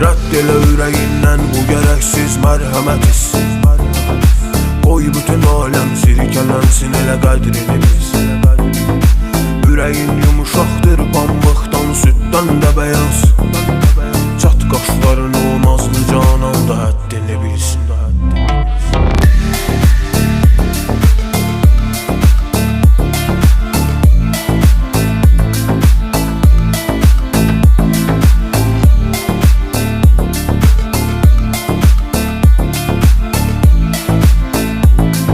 Rədd elə ürəyindən bu gərəksiz mərhəmət hissi. Qoy bütün aləm sirkələnsin elə qədrini biz. Ürəyin yumuşaqdır pambıqdan, süddən də bəyaz. Çat qaşlarını o nazlı cananda